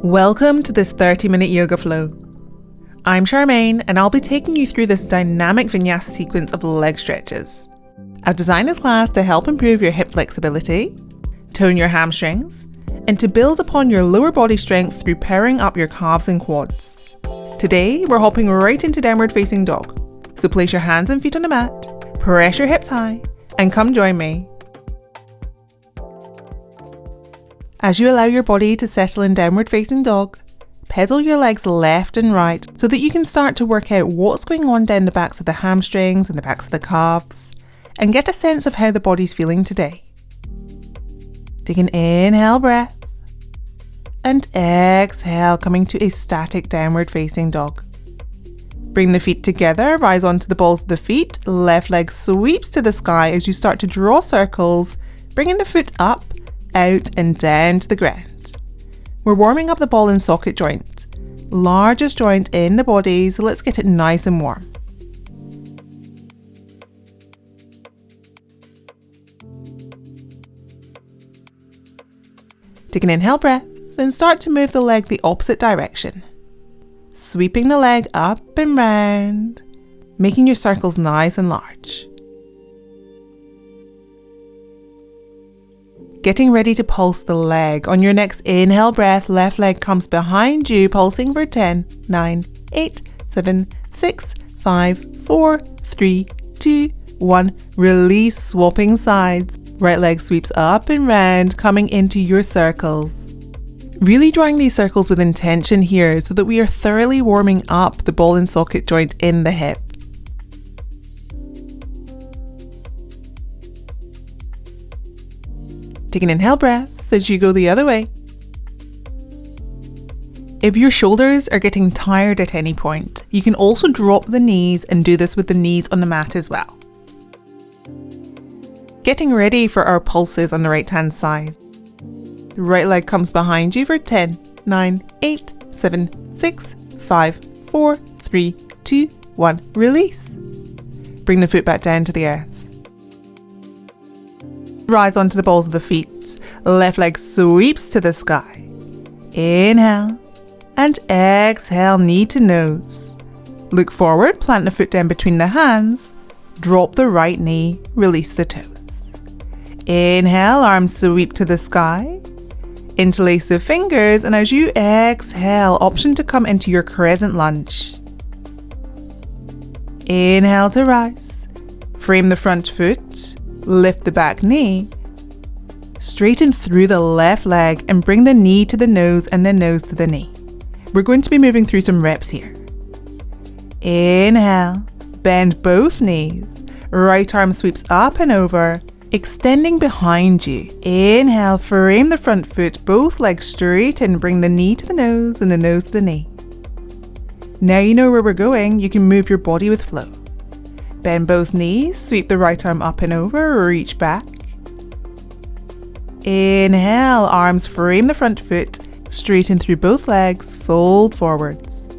Welcome to this 30-minute yoga flow. I'm Charmaine and I'll be taking you through this dynamic Vinyasa sequence of leg stretches. I've designed this class to help improve your hip flexibility, tone your hamstrings, and to build upon your lower body strength through powering up your calves and quads. Today, we're hopping right into downward facing dog. So place your hands and feet on the mat, press your hips high, and come join me. As you allow your body to settle in downward facing dog, pedal your legs left and right so that you can start to work out what's going on down the backs of the hamstrings and the backs of the calves and get a sense of how the body's feeling today. Take an inhale breath and exhale, coming to a static downward facing dog. Bring the feet together, rise onto the balls of the feet, left leg sweeps to the sky as you start to draw circles, bringing the foot up, out and down to the ground. We're warming up the ball and socket joint, largest joint in the body, so let's get it nice and warm. Take an inhale breath, then start to move the leg the opposite direction. Sweeping the leg up and round, making your circles nice and large. Getting ready to pulse the leg. On your next inhale breath, left leg comes behind you, pulsing for 10, 9, 8, 7, 6, 5, 4, 3, 2, 1. Release, swapping sides. Right leg sweeps up and round, coming into your circles. Really drawing these circles with intention here so that we are thoroughly warming up the ball and socket joint in the hip. Take an inhale breath as you go the other way. If your shoulders are getting tired at any point, you can also drop the knees and do this with the knees on the mat as well. Getting ready for our pulses on the right hand side. The right leg comes behind you for 10, 9, 8, 7, 6, 5, 4, 3, 2, 1. Release. Bring the foot back down to the earth. Rise onto the balls of the feet. Left leg sweeps to the sky. Inhale and exhale, knee to nose. Look forward, plant the foot down between the hands. Drop the right knee, release the toes. Inhale, arms sweep to the sky. Interlace the fingers, and as you exhale, option to come into your crescent lunge. Inhale to rise. Frame the front foot. Lift the back knee, straighten through the left leg and bring the knee to the nose and the nose to the knee. We're going to be moving through some reps here. Inhale, bend both knees, right arm sweeps up and over, extending behind you. Inhale, frame the front foot, both legs straight and bring the knee to the nose and the nose to the knee. Now you know where we're going, you can move your body with flow. Bend both knees, sweep the right arm up and over, reach back. Inhale, arms frame the front foot, straighten through both legs, fold forwards.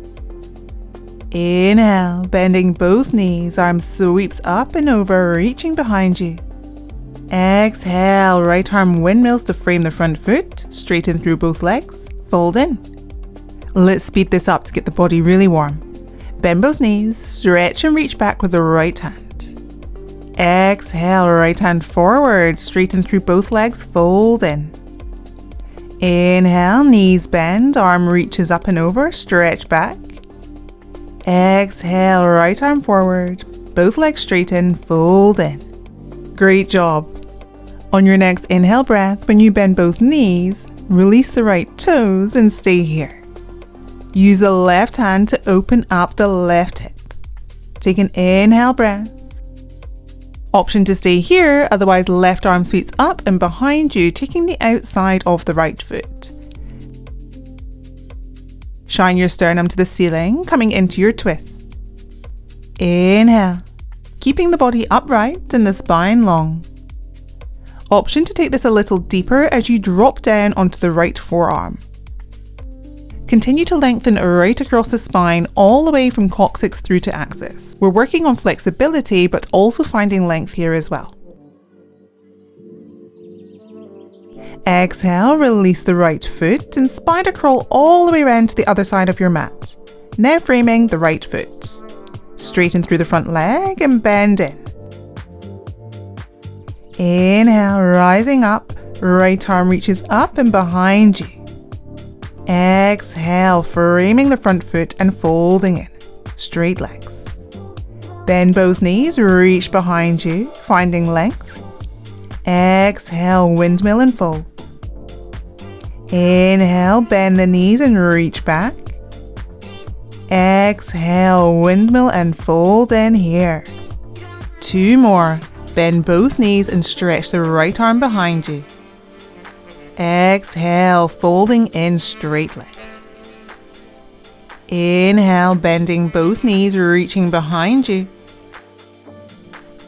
Inhale, bending both knees, arms sweeps up and over, reaching behind you. Exhale, right arm windmills to frame the front foot, straighten through both legs, fold in. Let's speed this up to get the body really warm. Bend both knees, stretch and reach back with the right hand. Exhale, right hand forward, straighten through both legs, fold in. Inhale, knees bend, arm reaches up and over, stretch back. Exhale, right arm forward, both legs straighten, fold in. Great job. On your next inhale breath, when you bend both knees, release the right toes and stay here. Use the left hand to open up the left hip. Take an inhale breath. Option to stay here, otherwise left arm sweeps up and behind you, taking the outside of the right foot. Shine your sternum to the ceiling, coming into your twist. Inhale, keeping the body upright and the spine long. Option to take this a little deeper as you drop down onto the right forearm. Continue to lengthen right across the spine all the way from coccyx through to axis. We're working on flexibility but also finding length here as well. Exhale, release the right foot and spider crawl all the way around to the other side of your mat. Now framing the right foot. Straighten through the front leg and bend in. Inhale, rising up, right arm reaches up and behind you. Exhale, framing the front foot and folding in. Straight legs. Bend both knees, reach behind you, finding length. Exhale, windmill and fold. Inhale, bend the knees and reach back. Exhale, windmill and fold in here. 2 more. Bend both knees and stretch the right arm behind you. Exhale, folding in straight legs. Inhale, bending both knees, reaching behind you.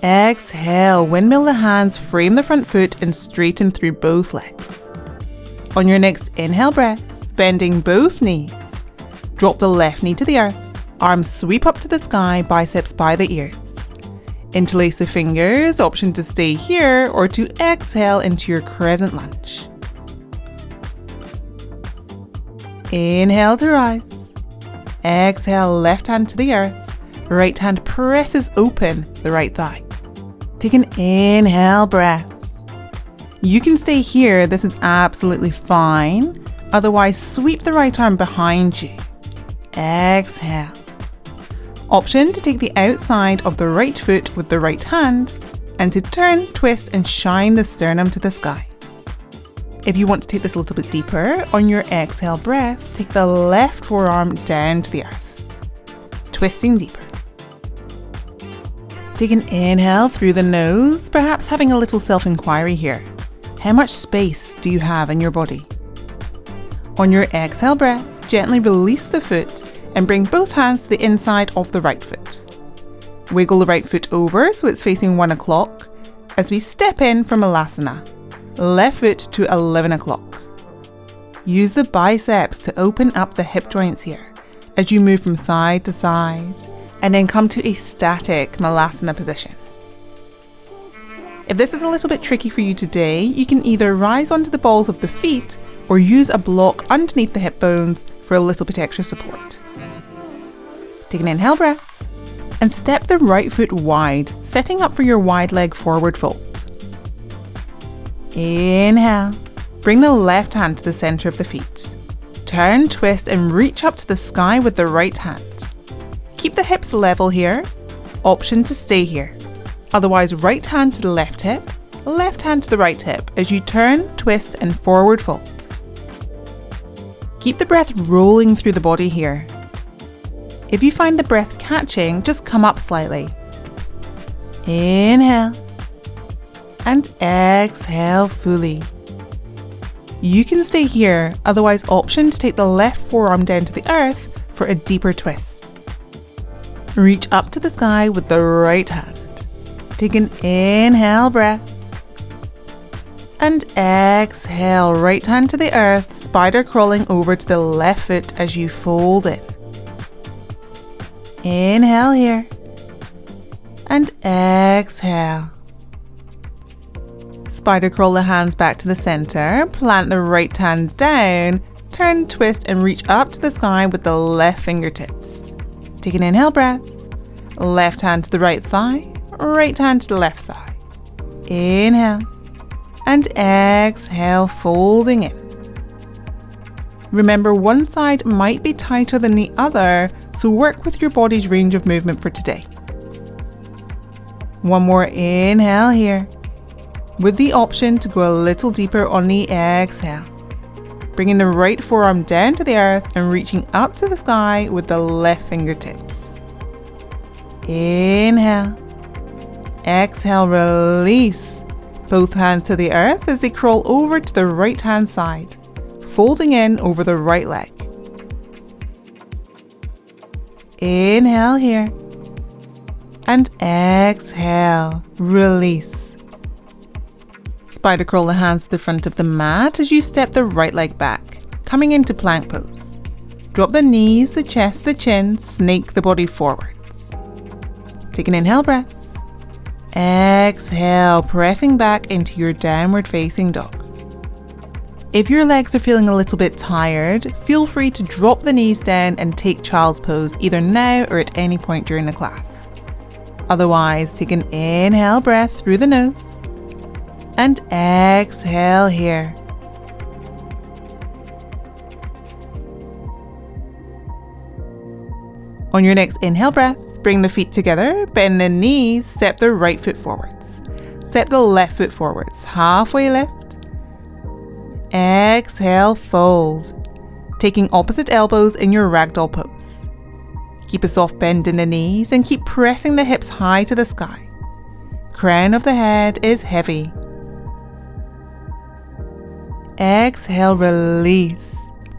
Exhale, windmill the hands, frame the front foot and straighten through both legs. On your next inhale breath, bending both knees. Drop the left knee to the earth. Arms sweep up to the sky, biceps by the ears. Interlace the fingers, option to stay here or to exhale into your crescent lunge. Inhale to rise. Exhale, left hand to the earth. Right hand presses open the right thigh. Take an inhale breath. You can stay here, this is absolutely fine. Otherwise, sweep the right arm behind you. Exhale. Option to take the outside of the right foot with the right hand and to turn, twist and shine the sternum to the sky. If you want to take this a little bit deeper, on your exhale breath, take the left forearm down to the earth, twisting deeper. Take an inhale through the nose, perhaps having a little self-inquiry here. How much space do you have in your body? On your exhale breath, gently release the foot and bring both hands to the inside of the right foot. Wiggle the right foot over so it's facing 1 o'clock as we step in from Tolasana. Left foot to 11 o'clock. Use the biceps to open up the hip joints here as you move from side to side and then come to a static Malasana position. If this is a little bit tricky for you today, you can either rise onto the balls of the feet or use a block underneath the hip bones for a little bit extra support. Take an inhale breath and step the right foot wide, setting up for your wide leg forward fold. Inhale, bring the left hand to the center of the feet. Turn, twist and reach up to the sky with the right hand. Keep the hips level here, option to stay here. Otherwise, right hand to the left hip, left hand to the right hip as you turn, twist and forward fold. Keep the breath rolling through the body here. If you find the breath catching, just come up slightly. Inhale and exhale fully. You can stay here, otherwise option to take the left forearm down to the earth for a deeper twist. Reach up to the sky with the right hand. Take an inhale breath. And exhale, right hand to the earth, spider crawling over to the left foot as you fold in. Inhale here. And exhale. Spider crawl the hands back to the center, plant the right hand down, turn, twist and reach up to the sky with the left fingertips. Take an inhale breath. Left hand to the right thigh, right hand to the left thigh. Inhale. And exhale, folding in. Remember, one side might be tighter than the other, so work with your body's range of movement for today. One more inhale here, with the option to go a little deeper on the exhale. Bringing the right forearm down to the earth and reaching up to the sky with the left fingertips. Inhale. Exhale, release. Both hands to the earth as they crawl over to the right hand side, folding in over the right leg. Inhale here. And exhale, release. Spider crawl the hands to the front of the mat as you step the right leg back, coming into plank pose. Drop the knees, the chest, the chin, snake the body forwards. Take an inhale breath. Exhale, pressing back into your downward facing dog. If your legs are feeling a little bit tired, feel free to drop the knees down and take child's pose either now or at any point during the class. Otherwise, take an inhale breath through the nose and exhale here. On your next inhale breath, bring the feet together, bend the knees, step the right foot forwards. Step the left foot forwards, halfway lift. Exhale, fold, taking opposite elbows in your ragdoll pose. Keep a soft bend in the knees and keep pressing the hips high to the sky. Crown of the head is heavy. Exhale, release.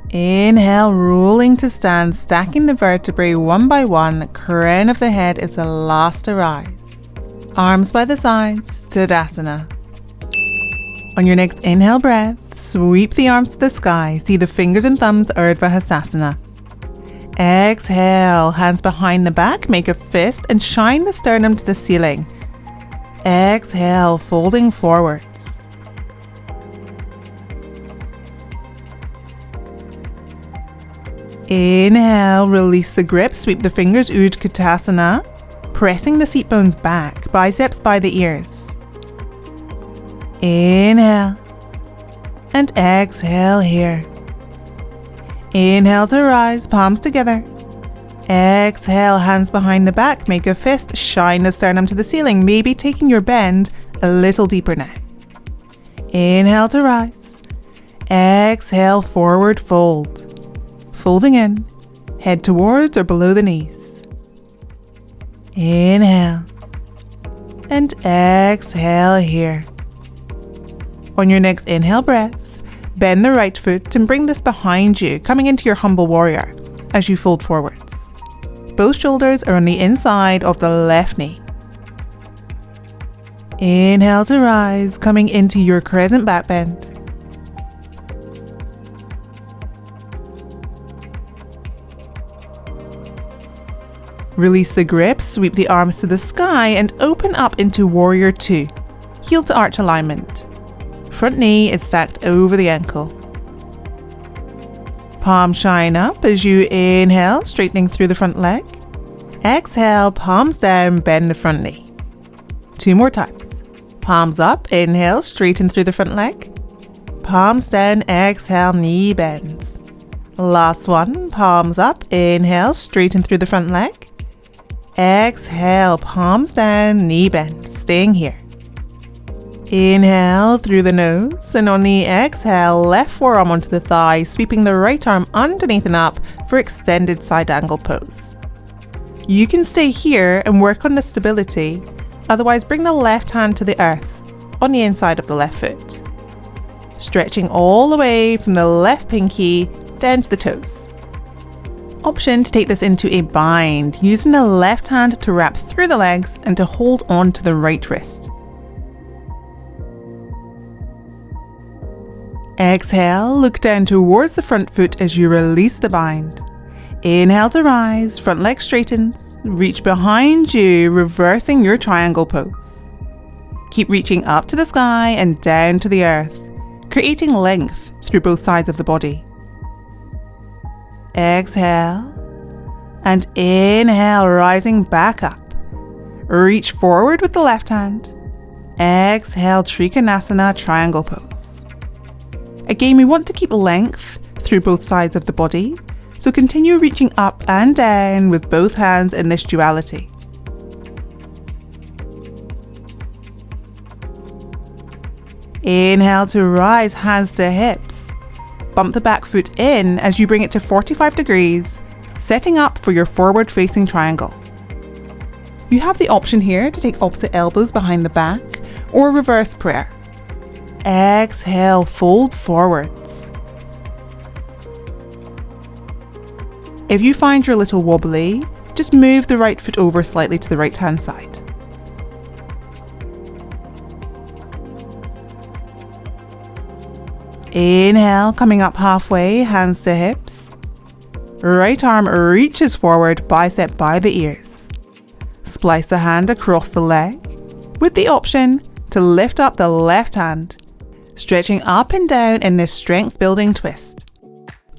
Inhale, rolling to stand, stacking the vertebrae one by one. Crown of the head is the last to rise. Arms by the sides, Tolasana. On your next inhale breath, sweep the arms to the sky. See the fingers and thumbs, Urdhva Hastasana. Exhale, hands behind the back, make a fist and shine the sternum to the ceiling. Exhale, folding forwards. Inhale, release the grip, sweep the fingers, Utkatasana, pressing the seat bones back, biceps by the ears. Inhale and exhale here. Inhale to rise, palms together. Exhale, hands behind the back, make a fist, shine the sternum to the ceiling, maybe taking your bend a little deeper now. Inhale to rise. Exhale, forward fold. Folding in, head towards or below the knees. Inhale and exhale here. On your next inhale breath, bend the right foot and bring this behind you, coming into your humble warrior as you fold forwards. Both shoulders are on the inside of the left knee. Inhale to rise, coming into your crescent back bend. Release the grip, sweep the arms to the sky and open up into warrior two, heel to arch alignment. Front knee is stacked over the ankle. Palms shine up as you inhale, straightening through the front leg. Exhale, palms down, bend the front knee. 2 more times. Palms up, inhale, straighten through the front leg. Palms down, exhale, knee bends. Last one, palms up, inhale, straighten through the front leg. Exhale, palms down, knee bends, staying here. Inhale through the nose, and on the exhale, left forearm onto the thigh, sweeping the right arm underneath and up for extended side angle pose. You can stay here and work on the stability, otherwise bring the left hand to the earth on the inside of the left foot. Stretching all the way from the left pinky down to the toes. Option to take this into a bind, using the left hand to wrap through the legs and to hold on to the right wrist. Exhale, look down towards the front foot as you release the bind. Inhale to rise, front leg straightens, reach behind you, reversing your triangle pose. Keep reaching up to the sky and down to the earth, creating length through both sides of the body. Exhale and inhale, rising back up. Reach forward with the left hand. Exhale, Trikonasana, triangle pose. Again, we want to keep length through both sides of the body, so continue reaching up and down with both hands in this duality. Inhale to rise, hands to hips. Bump the back foot in as you bring it to 45 degrees, setting up for your forward facing triangle. You have the option here to take opposite elbows behind the back or reverse prayer. Exhale, fold forwards. If you find you're a little wobbly, just move the right foot over slightly to the right hand side. Inhale, coming up halfway, hands to hips. Right arm reaches forward, bicep by the ears. Splice the hand across the leg with the option to lift up the left hand, stretching up and down in this strength building twist.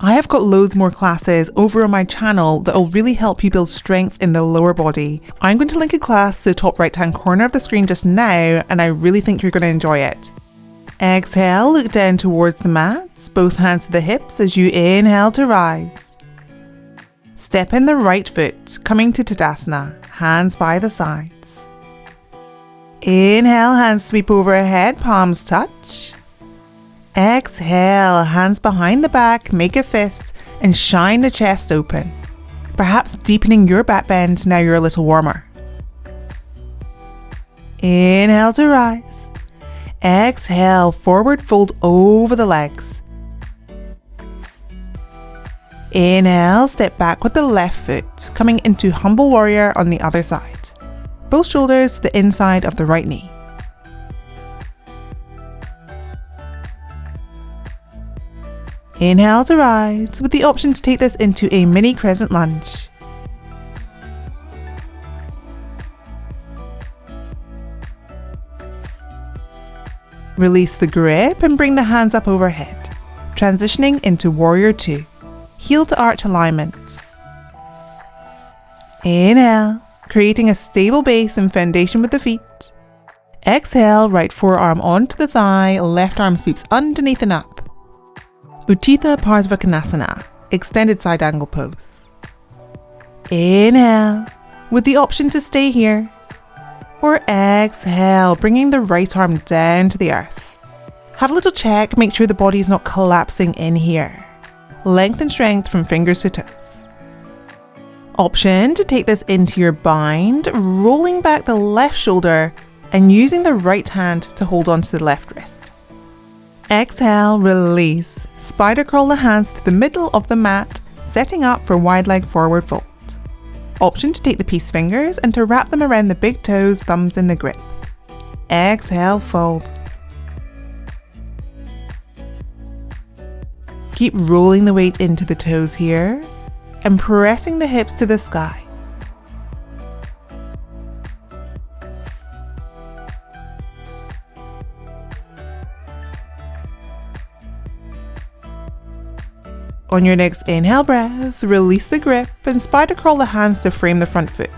I have got loads more classes over on my channel that will really help you build strength in the lower body. I'm going to link a class to the top right hand corner of the screen just now, and I really think you're going to enjoy it. Exhale, look down towards the mats, both hands to the hips as you inhale to rise. Step in the right foot, coming to Tolasana, hands by the sides. Inhale, hands sweep overhead, palms touch. Exhale, hands behind the back, make a fist and shine the chest open. Perhaps deepening your back bend now you're a little warmer. Inhale to rise. Exhale, forward fold over the legs. Inhale, step back with the left foot, coming into humble warrior on the other side. Both shoulders to the inside of the right knee. Inhale to rise, with the option to take this into a mini crescent lunge. Release the grip and bring the hands up overhead, transitioning into warrior 2, heel to arch alignment. Inhale, creating a stable base and foundation with the feet. Exhale, right forearm onto the thigh, left arm sweeps underneath and up. Utthita Parsvakonasana, extended side angle pose. Inhale, with the option to stay here. Or exhale, bringing the right arm down to the earth. Have a little check, make sure the body is not collapsing in here. Length and strength from fingers to toes. Option to take this into your bind, rolling back the left shoulder and using the right hand to hold onto the left wrist. Exhale, release. Spider crawl the hands to the middle of the mat, setting up for wide leg forward fold. Option to take the peace fingers and to wrap them around the big toes, thumbs in the grip. Exhale, fold. Keep rolling the weight into the toes here and pressing the hips to the sky. On your next inhale breath, release the grip and spider crawl the hands to frame the front foot.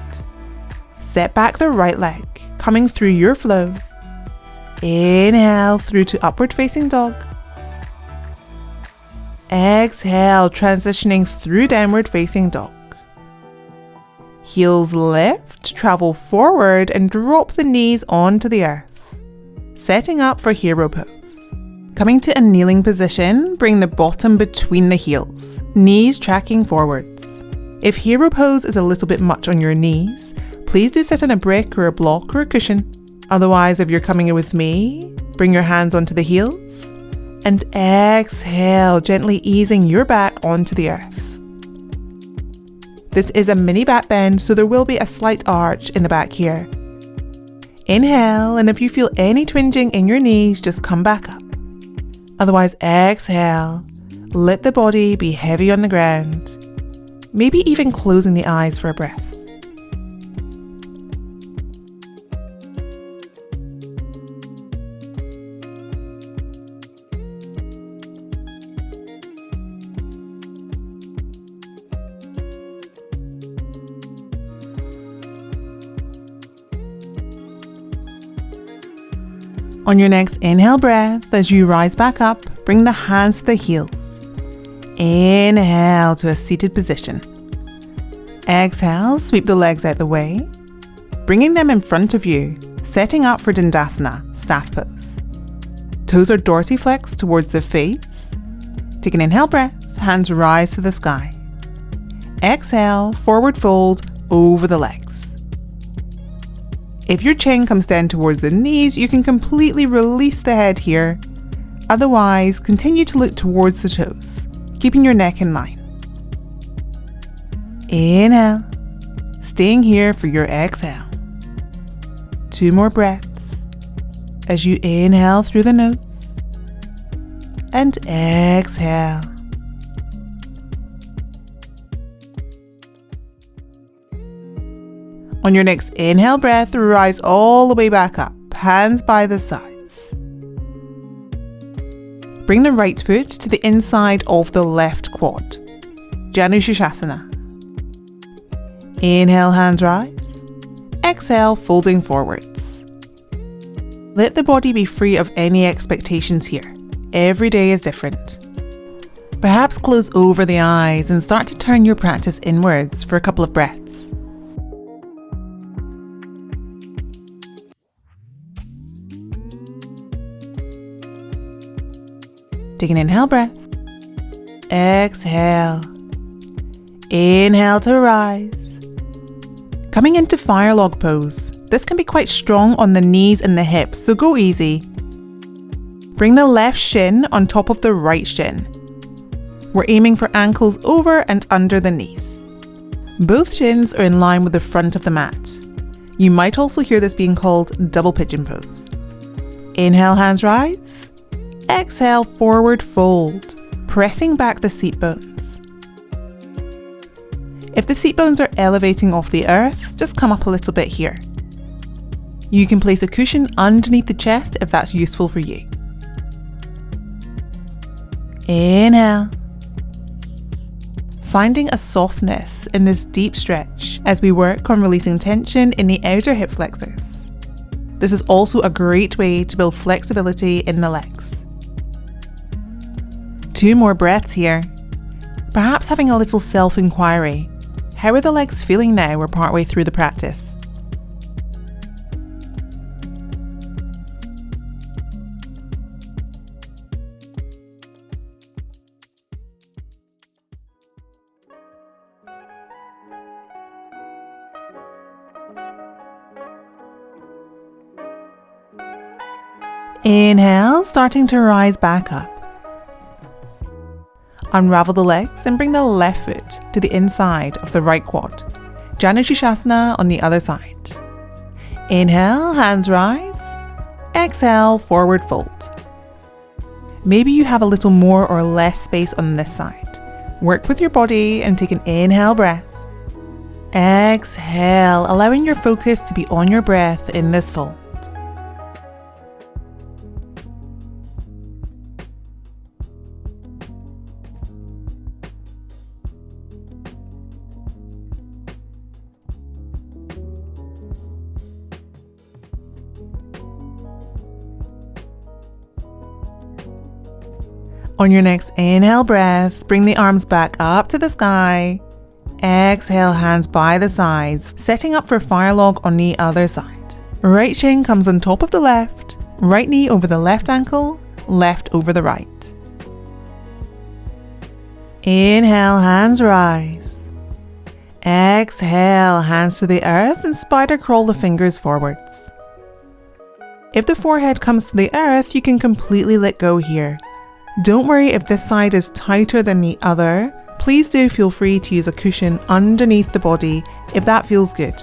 Set back the right leg, coming through your flow. Inhale through to upward facing dog. Exhale, transitioning through downward facing dog. Heels lift, travel forward and drop the knees onto the earth. Setting up for hero pose. Coming to a kneeling position, bring the bottom between the heels, knees tracking forwards. If hero pose is a little bit much on your knees, please do sit on a brick or a block or a cushion. Otherwise, if you're coming in with me, bring your hands onto the heels and exhale, gently easing your back onto the earth. This is a mini back bend, so there will be a slight arch in the back here. Inhale, and if you feel any twinging in your knees, just come back up. Otherwise, exhale, let the body be heavy on the ground, maybe even closing the eyes for a breath. On your next inhale breath, as you rise back up, bring the hands to the heels. Inhale to a seated position. Exhale, sweep the legs out the way, bringing them in front of you, setting up for Dandasana, staff pose. Toes are dorsiflexed towards the face. Take an inhale breath, hands rise to the sky. Exhale, forward fold over the legs. If your chin comes down towards the knees, you can completely release the head here. Otherwise, continue to look towards the toes, keeping your neck in line. Inhale, staying here for your exhale. 2 more breaths as you inhale through the nose and exhale. On your next inhale breath, rise all the way back up, hands by the sides. Bring the right foot to the inside of the left quad. Janusasana. Inhale, hands rise. Exhale, folding forwards. Let the body be free of any expectations here. Every day is different. Perhaps close over the eyes and start to turn your practice inwards for a couple of breaths. Take an inhale breath. Exhale. Inhale to rise. Coming into fire log pose. This can be quite strong on the knees and the hips, so go easy. Bring the left shin on top of the right shin. We're aiming for ankles over and under the knees. Both shins are in line with the front of the mat. You might also hear this being called double pigeon pose. Inhale, hands rise. Exhale, forward fold, pressing back the seat bones. If the seat bones are elevating off the earth, just come up a little bit here. You can place a cushion underneath the chest if that's useful for you. Inhale. Finding a softness in this deep stretch as we work on releasing tension in the outer hip flexors. This is also a great way to build flexibility in the legs. 2 more breaths here. Perhaps having a little self-inquiry. How are the legs feeling now we're partway through the practice? Inhale, starting to rise back up. Unravel the legs and bring the left foot to the inside of the right quad. Janusasana on the other side. Inhale, hands rise. Exhale, forward fold. Maybe you have a little more or less space on this side. Work with your body and take an inhale breath. Exhale, allowing your focus to be on your breath in this fold. On your next inhale breath, bring the arms back up to the sky. Exhale, hands by the sides, setting up for fire log on the other side. Right shin comes on top of the left, right knee over the left ankle, left over the right. Inhale, hands rise. Exhale, hands to the earth and spider crawl the fingers forwards. If the forehead comes to the earth, you can completely let go here. Don't worry if this side is tighter than the other. Please do feel free to use a cushion underneath the body if that feels good.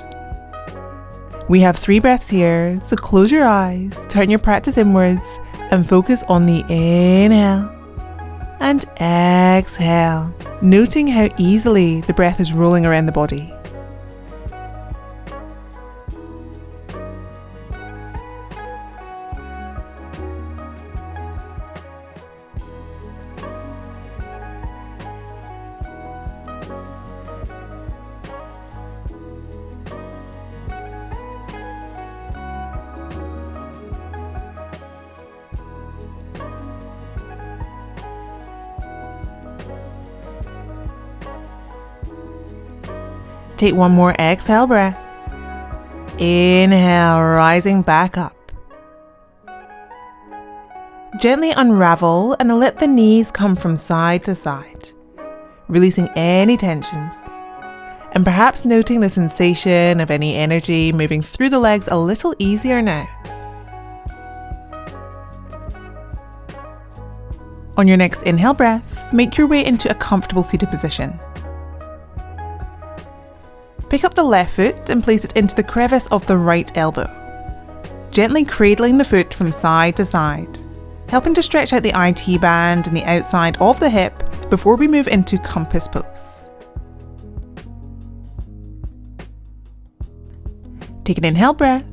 We have 3 breaths here, so close your eyes, turn your practice inwards and focus on the inhale and exhale, noting how easily the breath is rolling around the body. Take 1 more exhale breath. Inhale, rising back up. Gently unravel and let the knees come from side to side, releasing any tensions. And perhaps noting the sensation of any energy moving through the legs a little easier now. On your next inhale breath, make your way into a comfortable seated position. Pick up the left foot and place it into the crevice of the right elbow, gently cradling the foot from side to side, helping to stretch out the IT band and the outside of the hip before we move into compass pose. Take an inhale breath.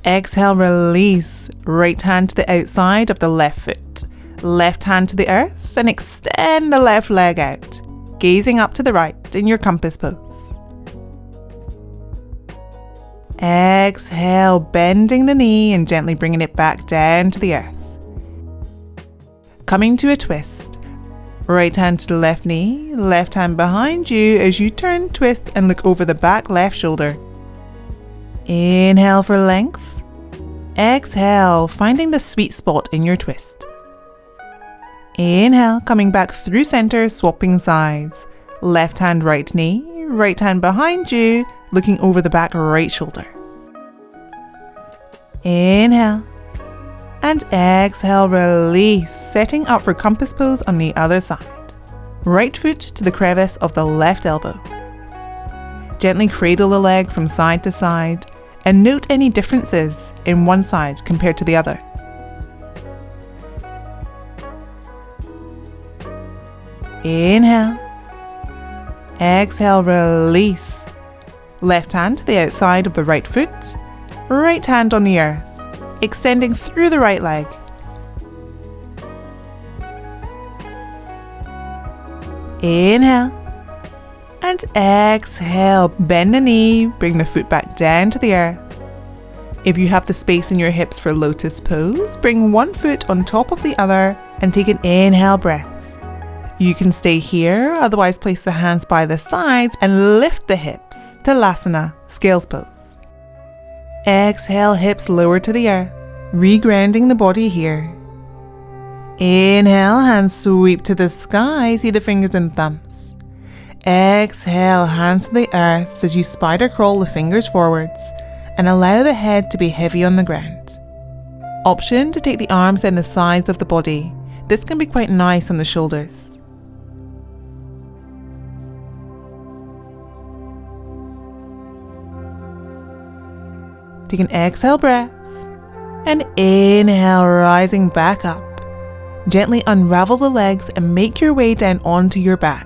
Exhale, release. Right hand to the outside of the left foot. Left hand to the earth and extend the left leg out, gazing up to the right in your compass pose. Exhale, bending the knee and gently bringing it back down to the earth. Coming to a twist. Right hand to the left knee, left hand behind you as you turn, twist and look over the back left shoulder. Inhale for length. Exhale, finding the sweet spot in your twist. Inhale, coming back through center, swapping sides. Left hand, right knee, right hand behind you, looking over the back right shoulder. Inhale. And exhale, release, setting up for compass pose on the other side. Right foot to the crevice of the left elbow. Gently cradle the leg from side to side and note any differences in one side compared to the other. Inhale. Exhale, release. Left hand to the outside of the right foot. Right hand on the earth, extending through the right leg. Inhale. And exhale, bend the knee, bring the foot back down to the earth. If you have the space in your hips for lotus pose, bring one foot on top of the other and take an inhale breath. You can stay here, otherwise place the hands by the sides and lift the hips. Tolasana, scales pose. Exhale, hips lower to the earth, regrounding the body here. Inhale, hands sweep to the sky, see the fingers and thumbs. Exhale, hands to the earth as you spider crawl the fingers forwards and allow the head to be heavy on the ground. Option to take the arms down the sides of the body. This can be quite nice on the shoulders. Take an exhale breath and inhale, rising back up. Gently unravel the legs and make your way down onto your back.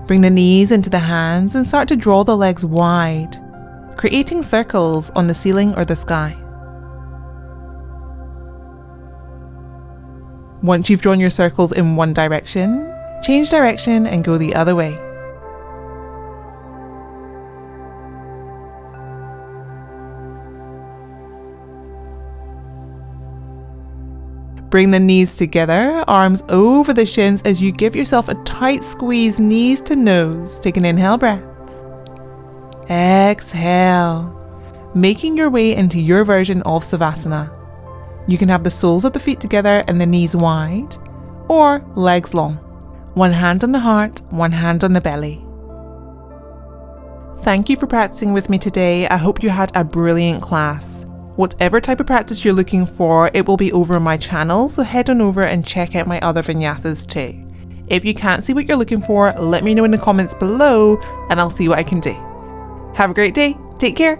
Bring the knees into the hands and start to draw the legs wide, creating circles on the ceiling or the sky. Once you've drawn your circles in one direction, change direction and go the other way. Bring the knees together, arms over the shins as you give yourself a tight squeeze, knees to nose. Take an inhale breath. Exhale, making your way into your version of Savasana. You can have the soles of the feet together and the knees wide, or legs long. One hand on the heart, one hand on the belly. Thank you for practicing with me today. I hope you had a brilliant class. Whatever type of practice you're looking for, it will be over on my channel, so head on over and check out my other vinyasas too. If you can't see what you're looking for, let me know in the comments below and I'll see what I can do. Have a great day. Take care.